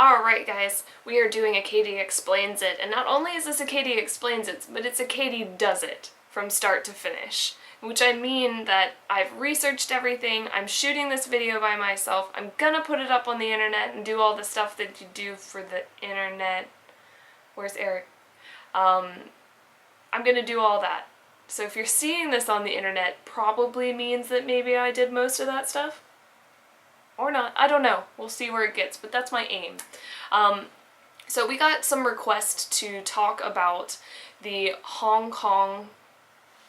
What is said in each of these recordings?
Alright guys, we are doing a Kyde Explains It, and not only is this a Kyde Explains It, but it's a Kyde Does It, from start to finish. Which I mean that I've researched everything, I'm shooting this video by myself, I'm gonna put it up on the internet and do all the stuff that you do for the internet. Where's Eric? I'm gonna do all that. So if you're seeing this on the internet, probably means that maybe I did most of that stuff. Or not, I don't know. We'll see where it gets, but that's my aim. So we got some requests to talk about the Hong Kong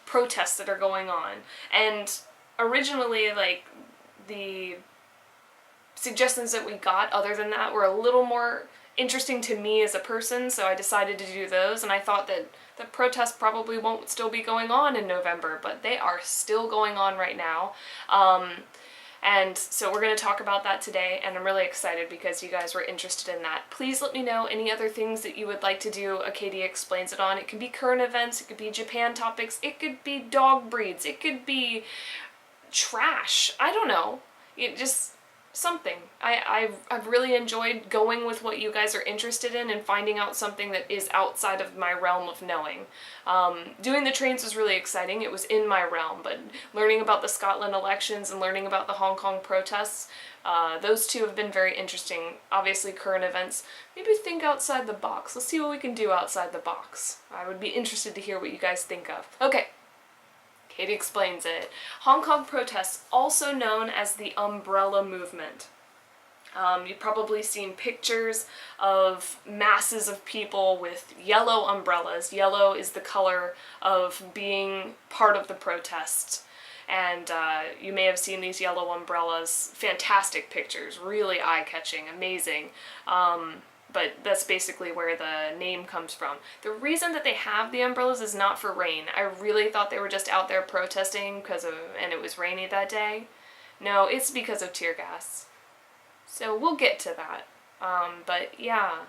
protests that are going on. And originally, like, the suggestions that we got other than that were a little more interesting to me as a person, so I decided to do those, and I thought that the protests probably won't still be going on in November, but they are still going on right now. And so we're going to talk about that today, and I'm really excited because you guys were interested in that. Please let me know any other things that you would like to do a Kyde Explains It on. It could be current events, it could be Japan topics, it could be dog breeds, it could be trash. I don't know. It just something. I've really enjoyed going with what you guys are interested in and finding out something that is outside of my realm of knowing. Doing the trains was really exciting. It was in my realm, but learning about the Scotland elections and learning about the Hong Kong protests, those two have been very interesting. Obviously current events. Maybe think outside the box. Let's see what we can do outside the box. I would be interested to hear what you guys think of. Okay. Kyde Explains It. Hong Kong protests, also known as the Umbrella Movement. You've probably seen pictures of masses of people with yellow umbrellas. Yellow is the color of being part of the protests. And you may have seen these yellow umbrellas. Fantastic pictures, really eye-catching, amazing. But that's basically where the name comes from. The reason that they have the umbrellas is not for rain. I really thought they were just out there protesting and it was rainy that day. No, it's because of tear gas. So we'll get to that. But yeah,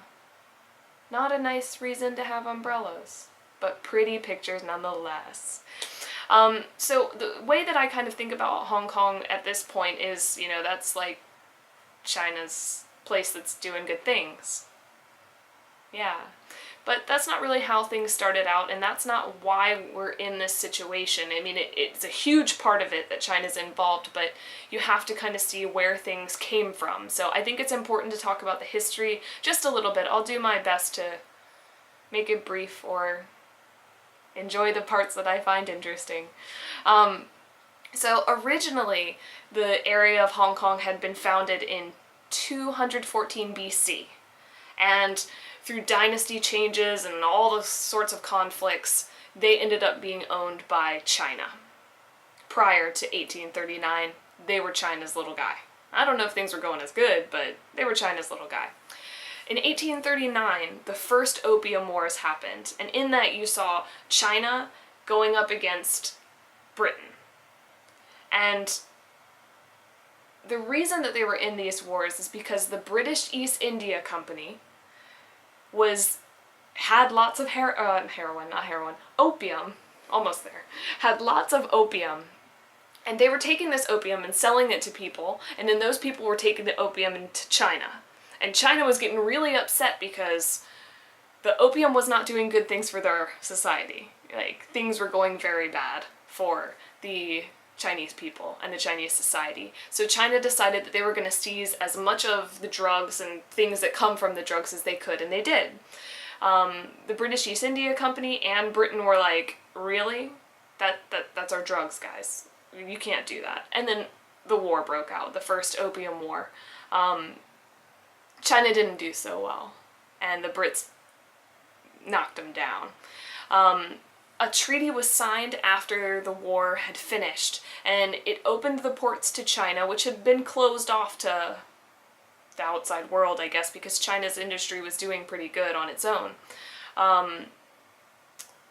not a nice reason to have umbrellas, but pretty pictures nonetheless. So the way that I kind of think about Hong Kong at this point is, you know, that's like China's place that's doing good things. Yeah, but that's not really how things started out, and that's not why we're in this situation. I mean, it's a huge part of it that China's involved, but you have to kind of see where things came from. So I think it's important to talk about the history just a little bit. I'll do my best to make it brief or enjoy the parts that I find interesting. So originally, the area of Hong Kong had been founded in 214 BC, and through dynasty changes and all the sorts of conflicts, they ended up being owned by China. Prior to 1839, they were China's little guy. I don't know if things were going as good, but they were China's little guy. In 1839, the first Opium Wars happened, and in that you saw China going up against Britain. And the reason that they were in these wars is because the British East India Company had lots of opium, almost there, had lots of opium, and they were taking this opium and selling it to people, and then those people were taking the opium into China. And China was getting really upset because the opium was not doing good things for their society. Like, things were going very bad for the Chinese people and the Chinese society. So China decided that they were going to seize as much of the drugs and things that come from the drugs as they could, and they did. The British East India Company and Britain were like, really? That's our drugs, guys. You can't do that. And then the war broke out, the first Opium War. China didn't do so well, and the Brits knocked them down. A treaty was signed after the war had finished, and it opened the ports to China, which had been closed off to the outside world, I guess, because China's industry was doing pretty good on its own. And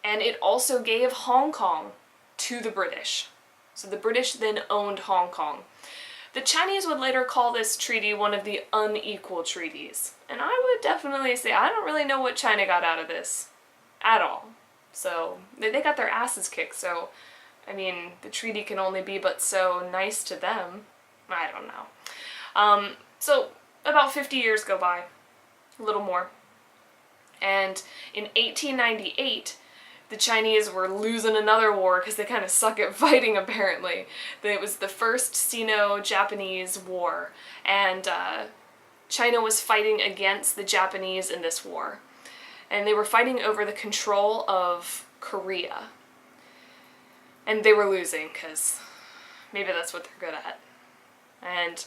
it also gave Hong Kong to the British. So the British then owned Hong Kong. The Chinese would later call this treaty one of the unequal treaties. And I would definitely say I don't really know what China got out of this at all. So they got their asses kicked, so I mean, the treaty can only be but so nice to them. I don't know. So about 50 years go by. a little more. And in 1898, the Chinese were losing another war because they kind of suck at fighting, apparently. It was the first Sino-Japanese war, and China was fighting against the Japanese in this war. And they were fighting over the control of Korea. And they were losing, because maybe that's what they're good at. And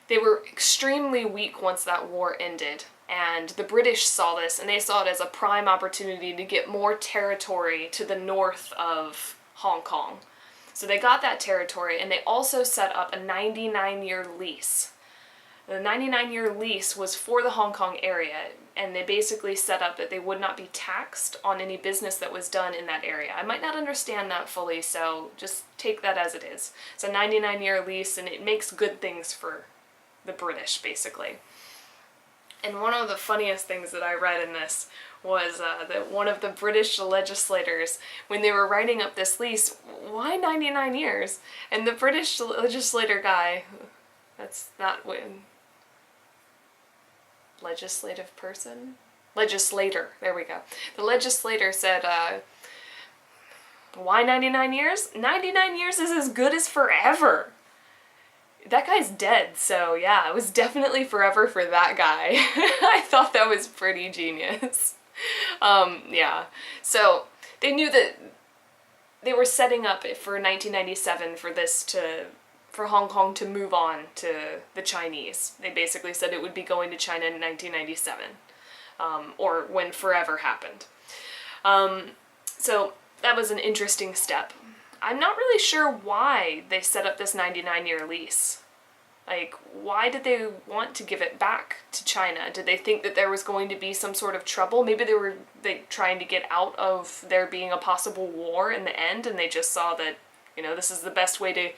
they were extremely weak once that war ended. And the British saw this, and they saw it as a prime opportunity to get more territory to the north of Hong Kong. So they got that territory, and they also set up a 99-year lease. The 99-year lease was for the Hong Kong area, and they basically set up that they would not be taxed on any business that was done in that area. I might not understand that fully, so just take that as it is. It's a 99-year lease, and it makes good things for the British, basically. And one of the funniest things that I read in this was that one of the British legislators, when they were writing up this lease, why 99 years? And the British legislator guy, that's not when... legislative person? Legislator, there we go. The legislator said, why 99 years? 99 years is as good as forever. That guy's dead, so yeah, it was definitely forever for that guy. I thought that was pretty genius. Yeah, so they knew that they were setting up for 1997 for Hong Kong to move on to the Chinese. They basically said it would be going to China in 1997, or when forever happened. So that was an interesting step. I'm not really sure why they set up this 99-year lease. Like, why did they want to give it back to China? Did they think that there was going to be some sort of trouble? Maybe they were trying to get out of there being a possible war in the end, and they just saw that, you know, this is the best way to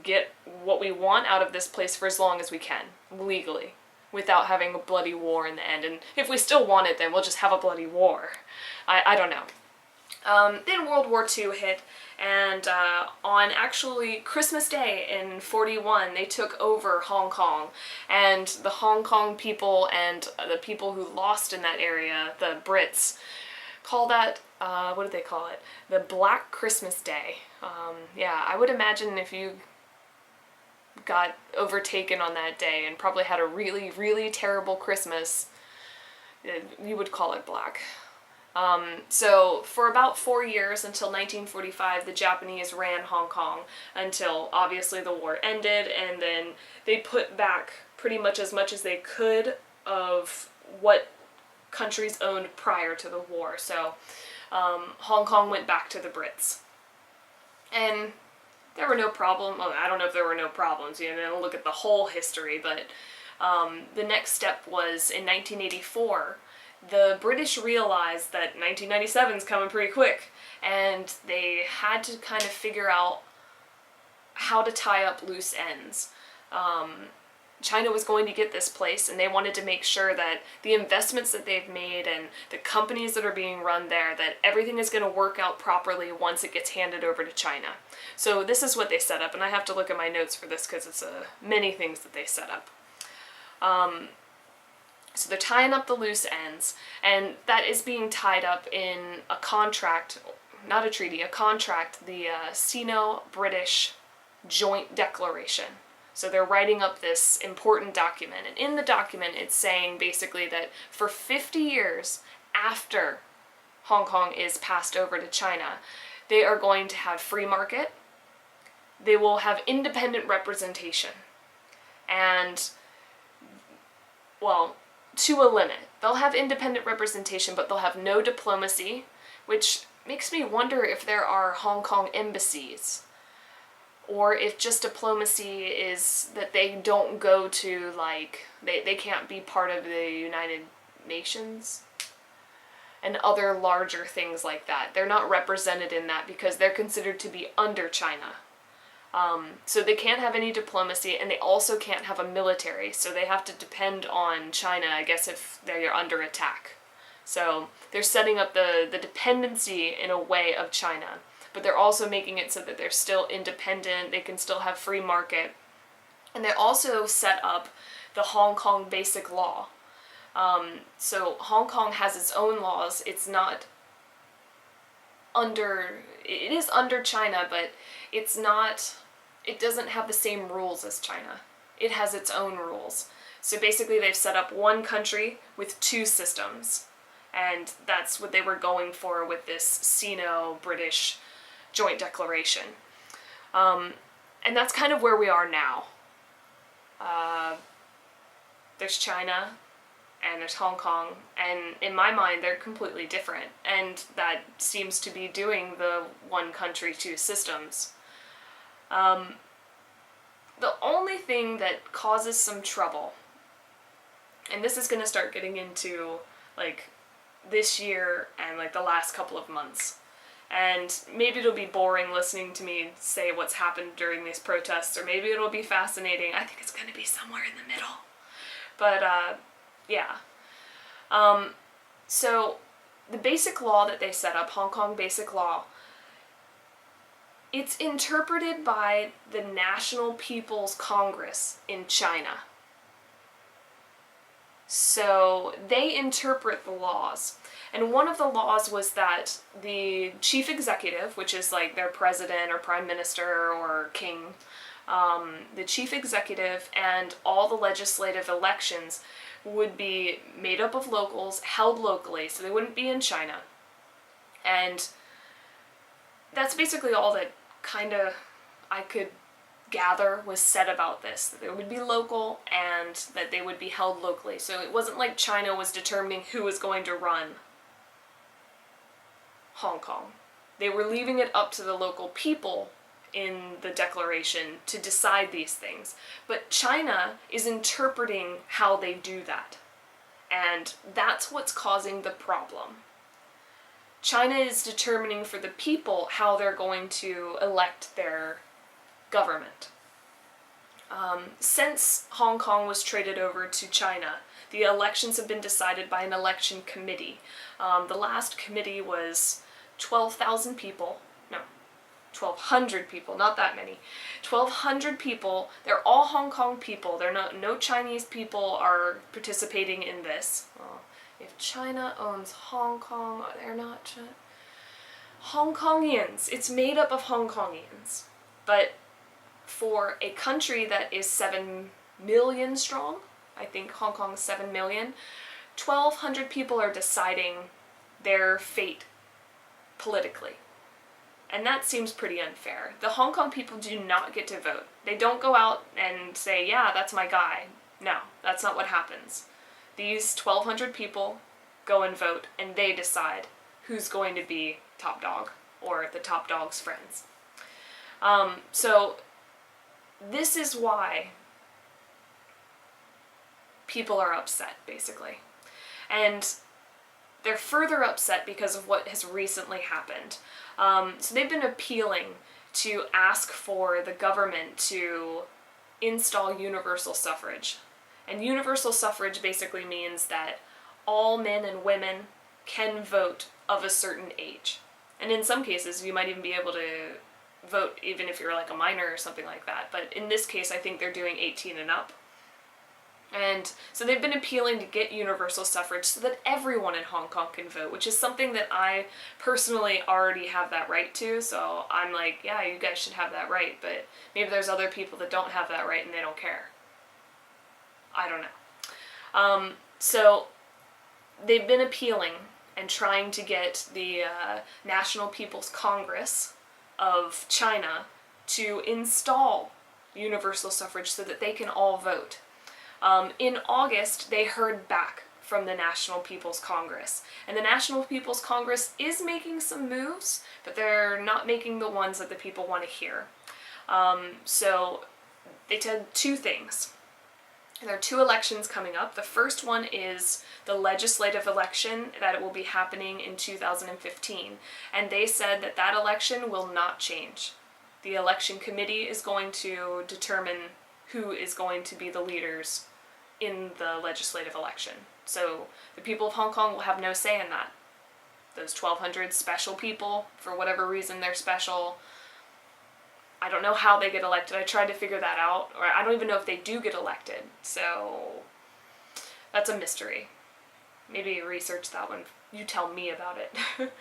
get what we want out of this place for as long as we can, legally, without having a bloody war in the end. And if we still want it, then we'll just have a bloody war. I don't know. Then World War II hit, and on actually Christmas Day in '41, they took over Hong Kong, and the Hong Kong people and the people who lost in that area, the Brits, call that, what did they call it? The Black Christmas Day. Yeah, I would imagine if you got overtaken on that day and probably had a really, really terrible Christmas, you would call it black. So for about 4 years, until 1945, the Japanese ran Hong Kong until obviously the war ended, and then they put back pretty much as they could of what countries owned prior to the war. So Hong Kong went back to the Brits. And there were no problems. Well, I don't know if there were no problems, you know, look at the whole history, but the next step was in 1984. The British realized that 1997 is coming pretty quick, and they had to kind of figure out how to tie up loose ends. China was going to get this place, and they wanted to make sure that the investments that they've made and the companies that are being run there, that everything is going to work out properly once it gets handed over to China. So this is what they set up, and I have to look at my notes for this because it's many things that they set up. So they're tying up the loose ends, and that is being tied up in a contract, not a treaty, a contract, the Sino-British Joint Declaration. So they're writing up this important document, and in the document it's saying basically that for 50 years after Hong Kong is passed over to China, they are going to have free market, they will have independent representation, and, well, to a limit. They'll have independent representation, but they'll have no diplomacy, which makes me wonder if there are Hong Kong embassies, or if just diplomacy is that they don't go to, like, they can't be part of the United Nations and other larger things like that. They're not represented in that because they're considered to be under China. So they can't have any diplomacy, and they also can't have a military, so they have to depend on China, I guess, if they're under attack. So they're setting up the dependency in a way of China, but they're also making it so that they're still independent, they can still have free market, and they also set up the Hong Kong Basic Law. So Hong Kong has its own laws. It's not under, it is under China, but it's not, it doesn't have the same rules as China. It has its own rules. So basically they've set up one country with two systems. And that's what they were going for with this Sino-British joint declaration. And that's kind of where we are now. There's China, and there's Hong Kong, and in my mind they're completely different, and that seems to be doing the one country, two systems. The only thing that causes some trouble, and this is going to start getting into like this year and like the last couple of months, and maybe it'll be boring listening to me say what's happened during these protests, or maybe it'll be fascinating. I think it's going to be somewhere in the middle. But yeah. So the basic law that they set up, Hong Kong Basic Law, it's interpreted by the National People's Congress in China. So they interpret the laws. And one of the laws was that the chief executive, which is like their president or prime minister or king, the chief executive and all the legislative elections would be made up of locals, held locally, so they wouldn't be in China. And that's basically all that kind of I could gather was said about this, that they would be local and that they would be held locally. So it wasn't like China was determining who was going to run Hong Kong. They were leaving it up to the local people in the declaration to decide these things. But China is interpreting how they do that. And that's what's causing the problem. China is determining for the people how they're going to elect their government. Since Hong Kong was traded over to China, the elections have been decided by an election committee. The last committee was 12,000 people. No, 1,200 people, not that many. 1,200 people. They're all Hong Kong people. They're not, no Chinese people are participating in this. Well, if China owns Hong Kong, they're not Hong Kongians. It's made up of Hong Kongians. But for a country that is 7 million strong, I think Hong Kong is 7 million, 1,200 people are deciding their fate politically. And that seems pretty unfair. The Hong Kong people do not get to vote. They don't go out and say, yeah, that's my guy. No, that's not what happens. These 1,200 people go and vote, and they decide who's going to be top dog, or the top dog's friends. So this is why people are upset, basically. And they're further upset because of what has recently happened. So they've been appealing to ask for the government to install universal suffrage. And universal suffrage basically means that all men and women can vote of a certain age. And in some cases, you might even be able to vote even if you're like a minor or something like that. But in this case, I think they're doing 18 and up. And so they've been appealing to get universal suffrage so that everyone in Hong Kong can vote, which is something that I personally already have that right to. So I'm like, yeah, you guys should have that right, but maybe there's other people that don't have that right and they don't care. I don't know. So they've been appealing and trying to get the National People's Congress of China to install universal suffrage so that they can all vote. In August, they heard back from the National People's Congress. And the National People's Congress is making some moves, but they're not making the ones that the people want to hear. So they did two things. There are two elections coming up. The first one is the legislative election that will be happening in 2015. And they said that that election will not change. The election committee is going to determine who is going to be the leaders in the legislative election. So the people of Hong Kong will have no say in that. Those 1,200 special people, for whatever reason they're special, I don't know how they get elected. I tried to figure that out, or I don't even know if they do get elected. So that's a mystery. maybe research that one. You tell me about it.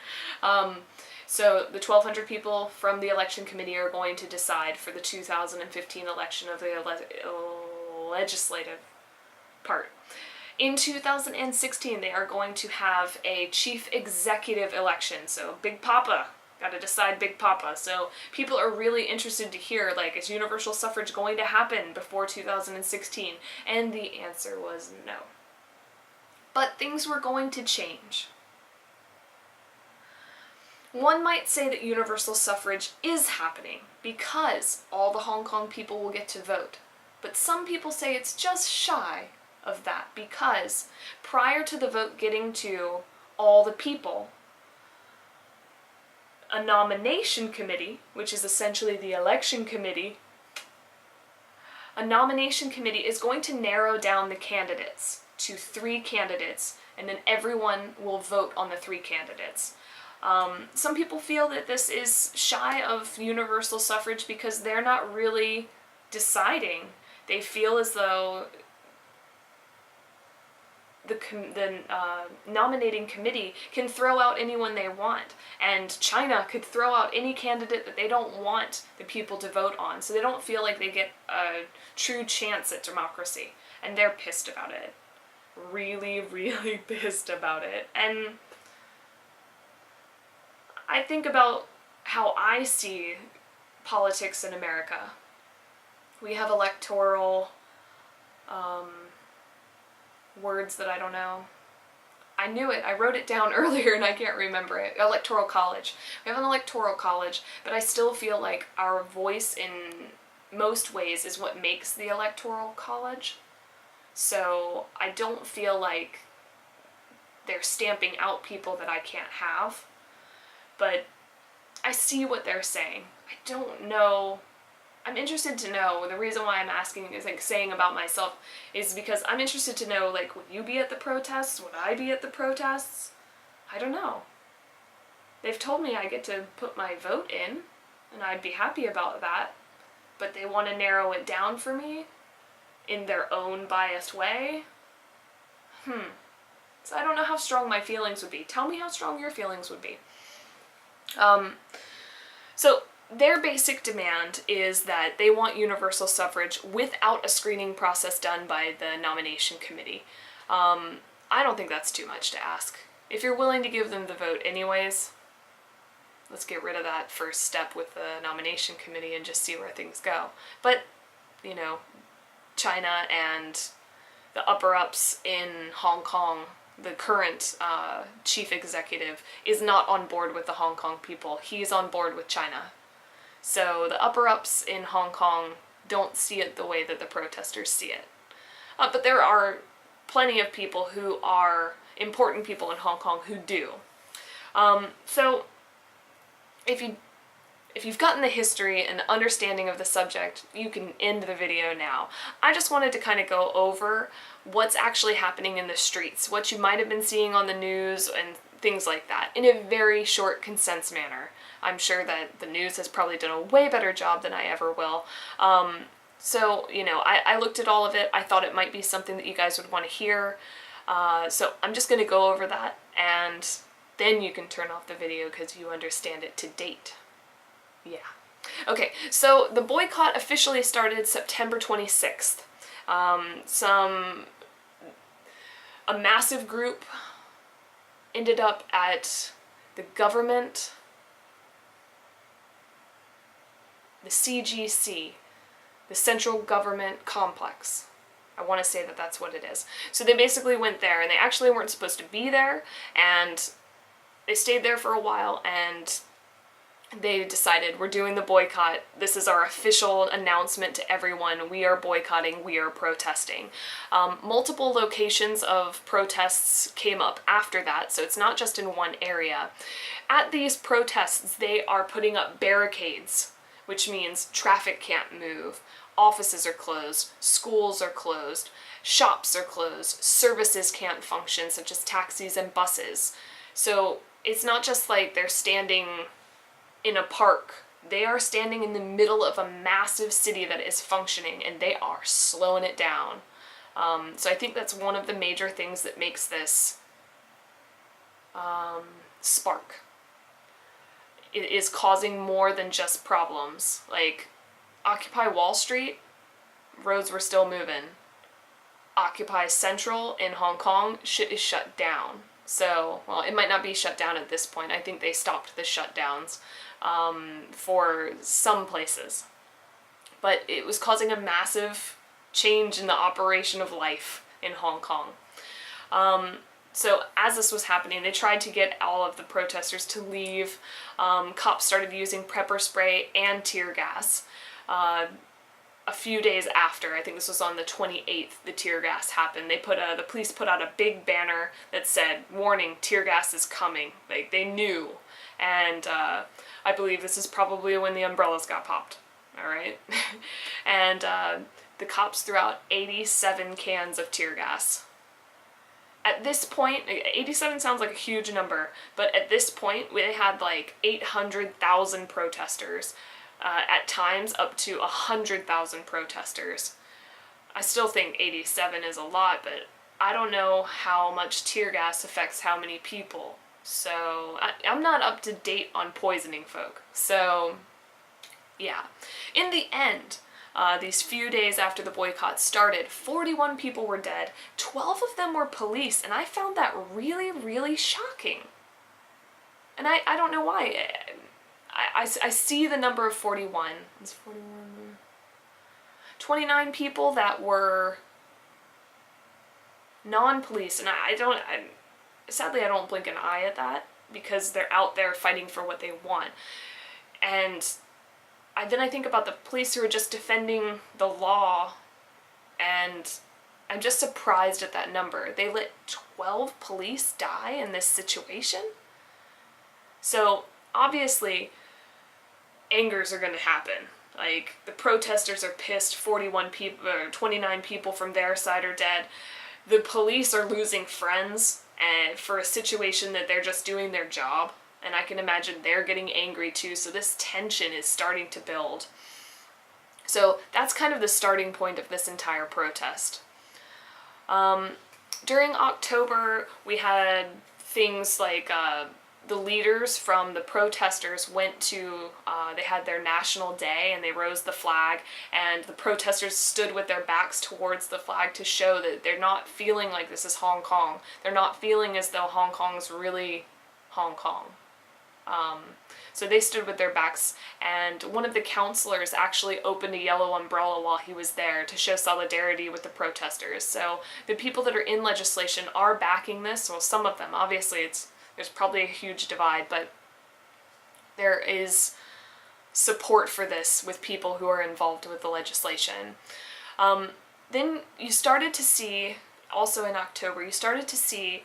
So the 1,200 people from the election committee are going to decide for the 2015 election of the legislative part. In 2016, they are going to have a chief executive election, so Big Papa. Got to decide Big Papa. So people are really interested to hear, like, is universal suffrage going to happen before 2016? And the answer was no. But things were going to change. One might say that universal suffrage is happening because all the Hong Kong people will get to vote. But some people say it's just shy of that because prior to the vote getting to all the people, a nomination committee, which is essentially the election committee, a nomination committee is going to narrow down the candidates to 3 candidates, and then everyone will vote on the 3 candidates. Some people feel that this is shy of universal suffrage because they're not really deciding. They feel as though the nominating committee can throw out anyone they want, and China could throw out any candidate that they don't want the people to vote on, so they don't feel like they get a true chance at democracy, and they're pissed about it. Really, really pissed about it. And I think about how I see politics in America. We have electoral words that I don't know. I knew it. I wrote it down earlier and I can't remember it. Electoral college. We have an electoral college, but I still feel like our voice in most ways is what makes the electoral college. So I don't feel like they're stamping out people that I can't have. But I see what they're saying. I don't know. I'm interested to know. The reason why I'm asking is like saying about myself is because I'm interested to know, like, would you be at the protests? Would I be at the protests? I don't know. They've told me I get to put my vote in, and I'd be happy about that. But they want to narrow it down for me in their own biased way. So I don't know how strong my feelings would be. Tell me how strong your feelings would be. So their basic demand is that they want universal suffrage without a screening process done by the nomination committee. I don't think that's too much to ask. If you're willing to give them the vote anyways, let's get rid of that first step with the nomination committee and just see where things go. But, you know, China and the upper-ups in Hong Kong, the current chief executive, is not on board with the Hong Kong people. He's on board with China. So the upper-ups in Hong Kong don't see it the way that the protesters see it. But there are plenty of people who are important people in Hong Kong who do. So if you've gotten the history and the understanding of the subject, you can end the video now. I just wanted to kind of go over what's actually happening in the streets, what you might have been seeing on the news and things like that, in a very short, concise manner. I'm sure that the news has probably done a way better job than I ever will. So, you know, I looked at all of it. I thought it might be something that you guys would want to hear. So I'm just going to go over that, and then you can turn off the video because you understand it to date. Yeah. Okay, so the boycott officially started September 26th. A massive group ended up at the government, the CGC, the Central Government Complex. I want to say that that's what it is. So they basically went there, and they actually weren't supposed to be there, and they stayed there for a while, and they decided, we're doing the boycott. This is our official announcement to everyone. We are boycotting, we are protesting. Multiple locations of protests came up after that, so it's not just in one area. At these protests, they are putting up barricades, which means traffic can't move, offices are closed, schools are closed, shops are closed, services can't function, such as taxis and buses. So it's not just like they're standing in a park. They are standing in the middle of a massive city that is functioning, and they are slowing it down. So I think that's one of the major things that makes this spark. It is causing more than just problems. Like, Occupy Wall Street, roads were still moving. Occupy Central in Hong Kong, shit is shut down. So, well, it might not be shut down at this point. I think they stopped the shutdowns for some places. But it was causing a massive change in the operation of life in Hong Kong. So as this was happening, they tried to get all of the protesters to leave. Cops started using pepper spray and tear gas. A few days after, I think this was on the 28th, the tear gas happened. The police put out a big banner that said, "Warning, tear gas is coming." Like, they knew. And I believe this is probably when the umbrellas got popped. All right? And the cops threw out 87 cans of tear gas. At this point, 87 sounds like a huge number, but at this point, they had like 800,000 protesters. At times, up to 100,000 protesters. I still think 87 is a lot, but I don't know how much tear gas affects how many people. So, I'm not up to date on poisoning folk. So, yeah. In the end, these few days after the boycott started, 41 people were dead. 12 of them were police, and I found that really, really shocking. And I don't know why. I see the number of 41. It's 41. 29 people that were non-police, and sadly I don't blink an eye at that, because they're out there fighting for what they want. And then I think about the police who are just defending the law, and I'm just surprised at that number. They let 12 police die in this situation? So, obviously, angers are going to happen. Like, the protesters are pissed, 41 people, or 29 people from their side are dead. The police are losing friends and for a situation that they're just doing their job. And I can imagine they're getting angry too, so this tension is starting to build. So that's kind of the starting point of this entire protest. During October, we had things like the leaders from the protesters went to, they had their national day and they rose the flag, and the protesters stood with their backs towards the flag to show that they're not feeling like this is Hong Kong. They're not feeling as though Hong Kong's really Hong Kong. So they stood with their backs, and one of the counselors actually opened a yellow umbrella while he was there to show solidarity with the protesters. So the people that are in legislation are backing this. Well, some of them. Obviously, there's probably a huge divide, but there is support for this with people who are involved with the legislation. Then you started to see, also in October, you started to see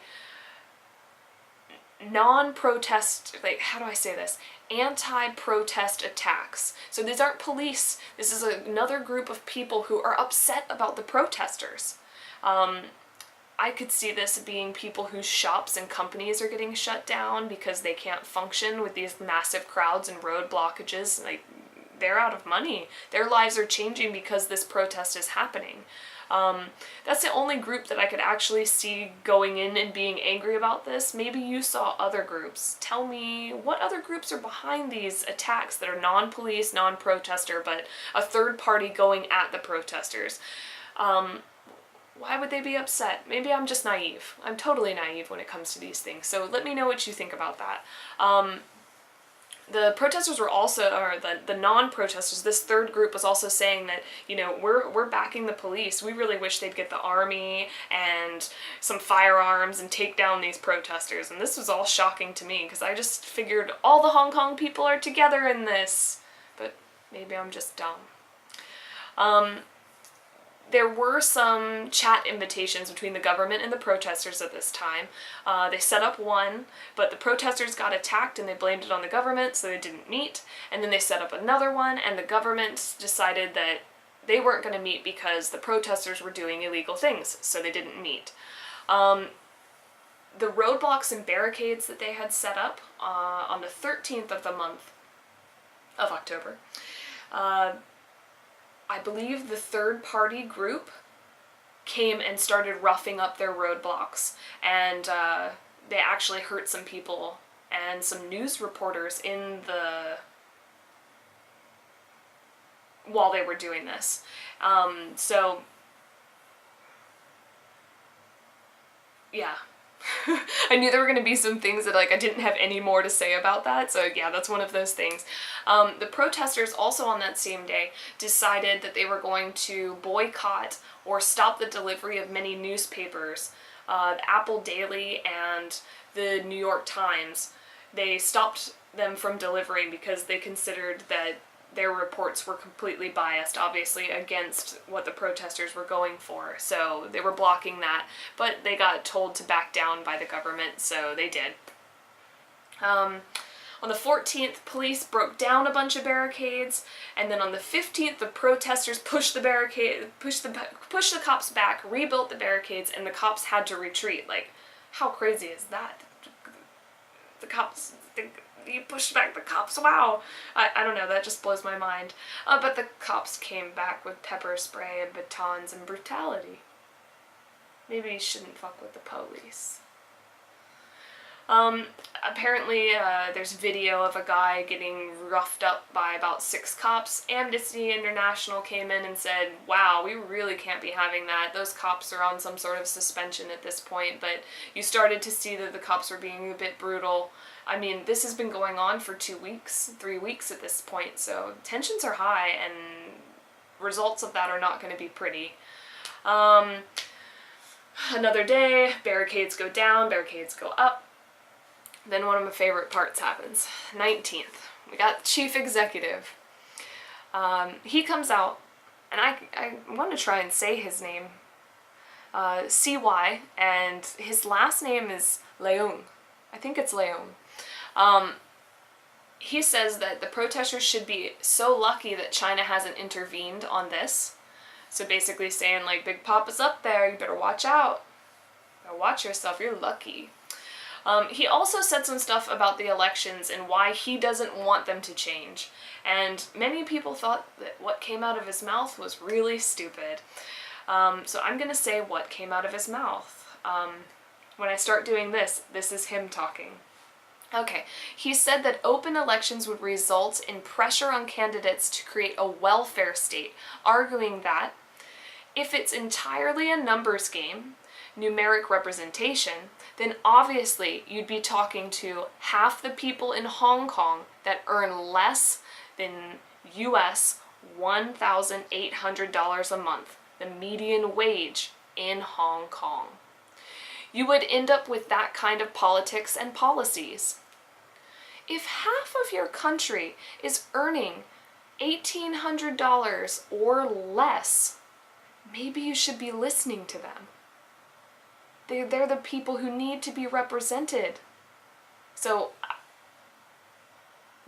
non-protest, like, how do I say this? Anti-protest attacks. So these aren't police. This is another group of people who are upset about the protesters. I could see this being people whose shops and companies are getting shut down because they can't function with these massive crowds and road blockages. Like, they're out of money. Their lives are changing because this protest is happening. That's the only group that I could actually see going in and being angry about this. Maybe you saw other groups. Tell me what other groups are behind these attacks that are non-police, non-protester, but a third party going at the protesters. Why would they be upset? Maybe I'm just naive. I'm totally naive when it comes to these things. So let me know what you think about that. The protesters were also, or the non-protesters, this third group was also saying that, you know, we're backing the police. We really wish they'd get the army and some firearms and take down these protesters. And this was all shocking to me because I just figured all the Hong Kong people are together in this. But maybe I'm just dumb. There were some chat invitations between the government and the protesters at this time. They set up one, but the protesters got attacked and they blamed it on the government, so they didn't meet. And then they set up another one, and the government decided that they weren't going to meet because the protesters were doing illegal things, so they didn't meet. The roadblocks and barricades that they had set up on the 13th of the month of October, I believe the third-party group came and started roughing up their roadblocks, and they actually hurt some people and some news reporters while they were doing this. So, yeah. I knew there were going to be some things that, like, I didn't have any more to say about that, so yeah, that's one of those things. The protesters also on that same day decided that they were going to boycott or stop the delivery of many newspapers. The Apple Daily and the New York Times, they stopped them from delivering because they considered that their reports were completely biased, obviously, against what the protesters were going for. So they were blocking that, but they got told to back down by the government, so they did. On the 14th, police broke down a bunch of barricades, and then on the 15th, the protesters pushed the cops back, rebuilt the barricades, and the cops had to retreat. Like, how crazy is that? The cops... You pushed back the cops, wow! I don't know, that just blows my mind. But the cops came back with pepper spray and batons and brutality. Maybe you shouldn't fuck with the police. Apparently, there's video of a guy getting roughed up by about 6 cops. Amnesty International came in and said, wow, we really can't be having that. Those cops are on some sort of suspension at this point, but you started to see that the cops were being a bit brutal. I mean, this has been going on for 2 weeks, 3 weeks at this point, so tensions are high, and results of that are not going to be pretty. Another day, barricades go down, barricades go up. Then one of my favorite parts happens. 19th. We got the chief executive. He comes out, and I want to try and say his name. CY, and his last name is Leung. I think it's Leung. He says that the protesters should be so lucky that China hasn't intervened on this. So basically saying, like, Big Papa's up there, you better watch out. Better watch yourself, you're lucky. He also said some stuff about the elections and why he doesn't want them to change. And many people thought that what came out of his mouth was really stupid. So I'm gonna say what came out of his mouth. When I start doing this, this is him talking. Okay, he said that open elections would result in pressure on candidates to create a welfare state, arguing that if it's entirely a numbers game, numeric representation, then obviously you'd be talking to half the people in Hong Kong that earn less than US $1,800 a month, the median wage in Hong Kong. You would end up with that kind of politics and policies. If half of your country is earning $1,800 or less, maybe you should be listening to them. They're the people who need to be represented. So,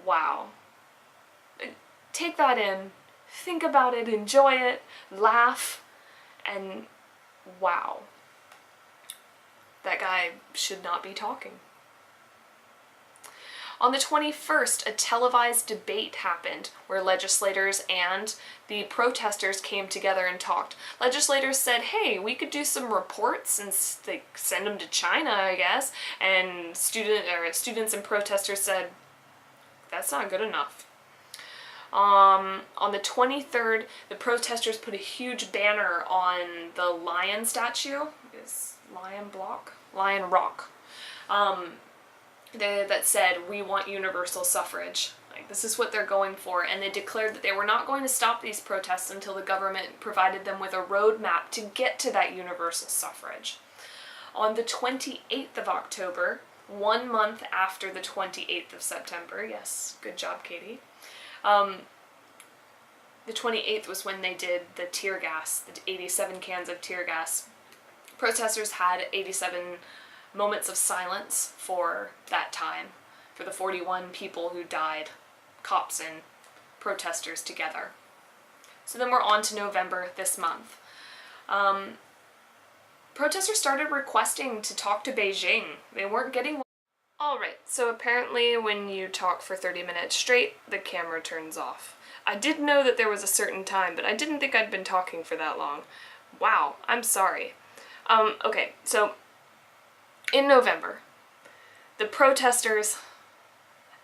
wow. Take that in, think about it, enjoy it, laugh, and wow. That guy should not be talking. On the 21st, a televised debate happened where legislators and the protesters came together and talked. Legislators said, hey, we could do some reports and send them to China, I guess. And students and protesters said, that's not good enough. On the 23rd, the protesters put a huge banner on the lion statue. Is Lion Rock. That said, we want universal suffrage. Like, this is what they're going for, and they declared that they were not going to stop these protests until the government provided them with a roadmap to get to that universal suffrage. On the 28th of October, 1 month after the 28th of September, yes, good job, Katie, the 28th was when they did the tear gas, the 87 cans of tear gas. Protesters had 87 moments of silence for that time, for the 41 people who died, cops and protesters together. So then we're on to November this month. Protesters started requesting to talk to Beijing. They weren't getting... Alright, so apparently when you talk for 30 minutes straight, the camera turns off. I did know that there was a certain time, but I didn't think I'd been talking for that long. Wow, I'm sorry. Okay, so in November, the protesters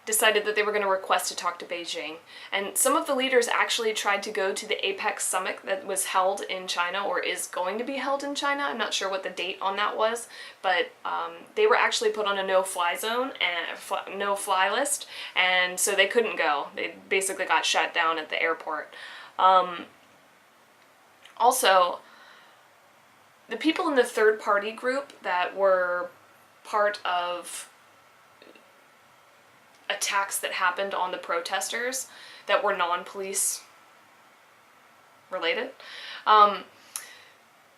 decided that they were going to request to talk to Beijing. And some of the leaders actually tried to go to the APEC summit that was held in China, or is going to be held in China. I'm not sure what the date on that was, but they were actually put on a no-fly zone and no-fly list, and so they couldn't go. They basically got shut down at the airport. Also, the people in the third-party group that were part of attacks that happened on the protesters that were non-police related,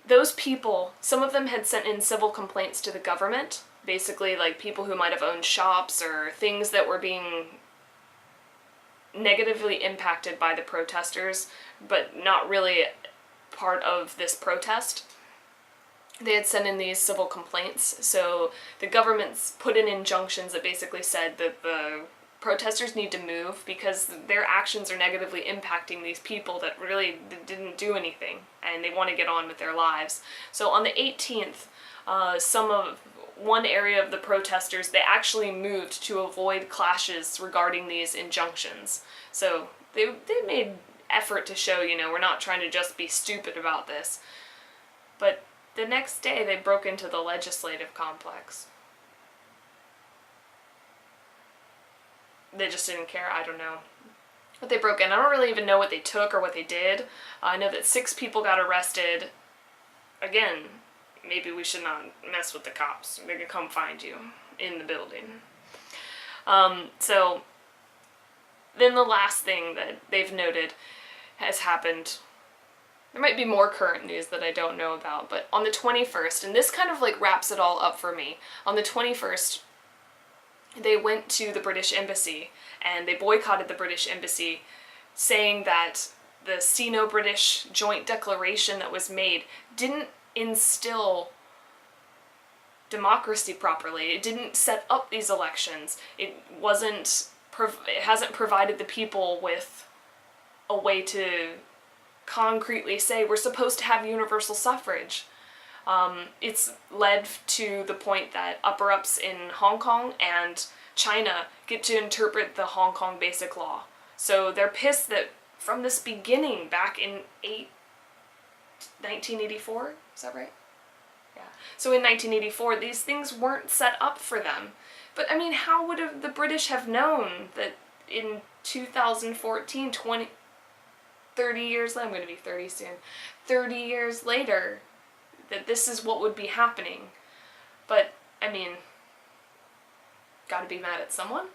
those people, some of them had sent in civil complaints to the government, basically like people who might have owned shops or things that were being negatively impacted by the protesters, but not really part of this protest. They had sent in these civil complaints, so the government's put in injunctions that basically said that the protesters need to move because their actions are negatively impacting these people that really didn't do anything, and they want to get on with their lives. So on the 18th, one area of the protesters, they actually moved to avoid clashes regarding these injunctions. So they made effort to show, we're not trying to just be stupid about this. But the next day, they broke into the legislative complex. They just didn't care, I don't know. But they broke in. I don't really even know what they took or what they did. I know that 6 people got arrested. Again, maybe we should not mess with the cops. They could come find you in the building. So, then the last thing that they've noted has happened. There might be more current news that I don't know about, but on the 21st, and this kind of like wraps it all up for me, on the 21st, they went to the British Embassy and they boycotted the British Embassy, saying that the Sino-British joint declaration that was made didn't instill democracy properly. It didn't set up these elections. It hasn't provided the people with a way to concretely say we're supposed to have universal suffrage. It's led to the point that upper-ups in Hong Kong and China get to interpret the Hong Kong Basic Law. So they're pissed that from this beginning, back in 1984, is that right? Yeah. So in 1984, these things weren't set up for them. But I mean, how would the British have known that in 2014, 30 years, I'm going to be 30 soon, 30 years later, that this is what would be happening? But, I mean, gotta be mad at someone?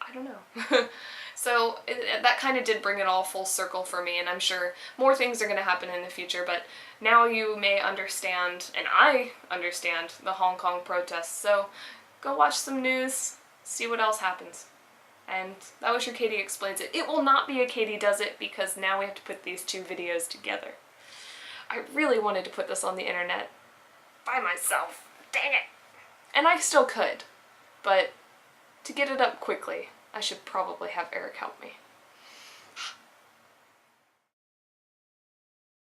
I don't know. So, that kind of did bring it all full circle for me, and I'm sure more things are going to happen in the future, but now you may understand, and I understand, the Hong Kong protests, so go watch some news, see what else happens. And that was your Kyde Explains It. It will not be a Kyde Does It because now we have to put these 2 videos together. I really wanted to put this on the internet by myself. Dang it! And I still could, but to get it up quickly, I should probably have Eric help me.